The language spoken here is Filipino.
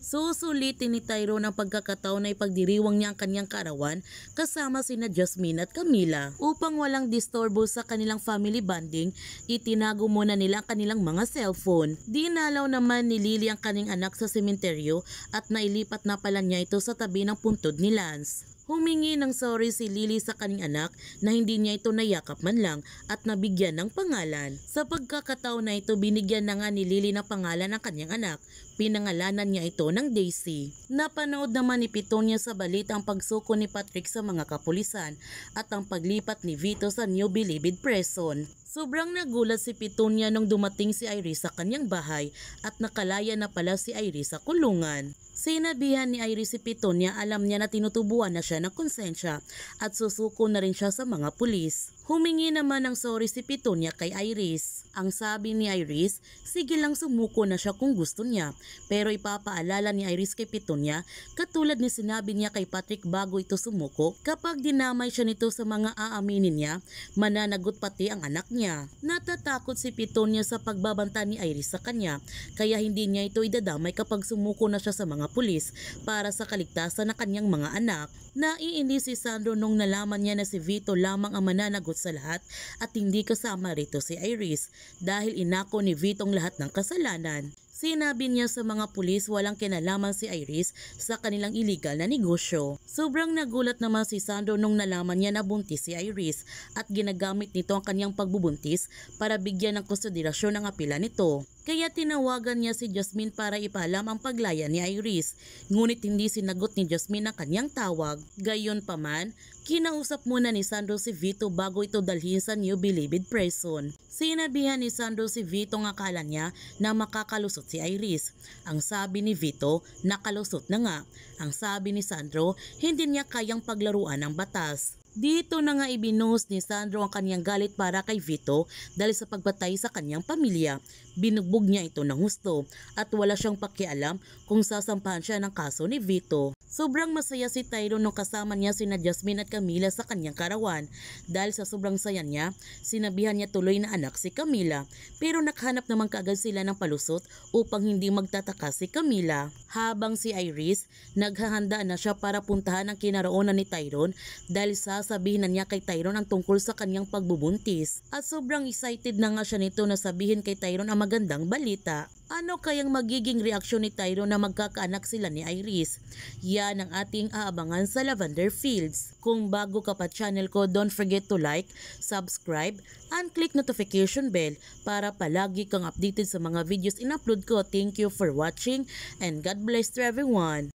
Susulitin ni Tyrone ang pagkakataon na ipagdiriwang niya ang kanyang kaarawan kasama sina Jasmine at Camila. Upang walang disturbo sa kanilang family bonding, itinago muna nila ang kanilang mga cellphone. Dinalaw naman ni Lily ang kanyang anak sa sementeryo at nailipat na pala niya ito sa tabi ng puntod ni Lance. Humingi ng sorry si Lily sa kanyang anak na hindi niya ito nayakap man lang at nabigyan ng pangalan. Sa pagkakataon na ito, binigyan na nga ni Lily ng pangalan ng kanyang anak. Pinangalanan niya ito ng Daisy. Napanood naman ni Petunia sa balita ang pagsuko ni Patrick sa mga kapulisan at ang paglipat ni Vito sa New Bilibid Prison. Sobrang nagulat si Petunia nung dumating si Iris sa kanyang bahay at nakalaya na pala si Iris sa kulungan. Sinabihan ni Iris si Petunia, alam niya na tinutubuan na siya ng konsensya at susuko na rin siya sa mga pulis. Humingi naman ng sorry si Petunia kay Iris. Ang sabi ni Iris, sige lang sumuko na siya kung gusto niya. Pero ipapaalala ni Iris kay Petunia, katulad ni sinabi niya kay Patrick bago ito sumuko, kapag dinamay siya nito sa mga aaminin niya, mananagot pati ang anak niya. Natatakot si Petunia sa pagbabanta ni Iris sa kanya, kaya hindi niya ito idadamay kapag sumuko na siya sa mga pulis para sa kaligtasan ng kanyang mga anak. Naiinis si Sandro nung nalaman niya na si Vito lamang ang mananagot sa lahat at hindi kasama rito si Iris dahil inako ni Vito ang lahat ng kasalanan. Sinabi niya sa mga pulis walang kinalaman si Iris sa kanilang illegal na negosyo. Sobrang nagulat naman si Sandro nung nalaman niya na buntis si Iris at ginagamit nito ang kanyang pagbubuntis para bigyan ng konsiderasyon ang apela nito. Kaya tinawagan niya si Jasmine para ipaalam ang paglaya ni Iris. Ngunit hindi sinagot ni Jasmine ang kanyang tawag. Gayunpaman, kinausap muna ni Sandro si Vito bago ito dalhin sa New Bilibid Prison. Sinabihan ni Sandro si Vito ang akala niya na makakalusot si Iris. Ang sabi ni Vito, nakalusot na nga. Ang sabi ni Sandro, hindi niya kayang paglaruan ng batas. Dito na nga ibinuhos ni Sandro ang kanyang galit para kay Vito dahil sa pagbatay sa kanyang pamilya. Binugbog niya ito ng husto at wala siyang pakialam kung sasampahan siya ng kaso ni Vito. Sobrang masaya si Tyrone nung kasama niya sina Jasmine at Camila sa kanyang karawan. Dahil sa sobrang saya niya, sinabihan niya tuloy na anak si Camila. Pero nakahanap naman kaagad sila ng palusot upang hindi magtataka si Camila. Habang si Iris, naghahanda na siya para puntahan ang kinaroonan ni Tyrone dahil sasabihin na niya kay Tyrone ang tungkol sa kanyang pagbubuntis. At sobrang excited na nga siya nito na sabihin kay Tyrone ang magandang balita. Ano kayang magiging reaksyon ni Tyrone na magkakaanak sila ni Iris? Yan ang ating aabangan sa Lavender Fields. Kung bago ka pa channel ko, don't forget to like, subscribe, and click notification bell para palagi kang updated sa mga videos in-upload ko. Thank you for watching and God bless to everyone.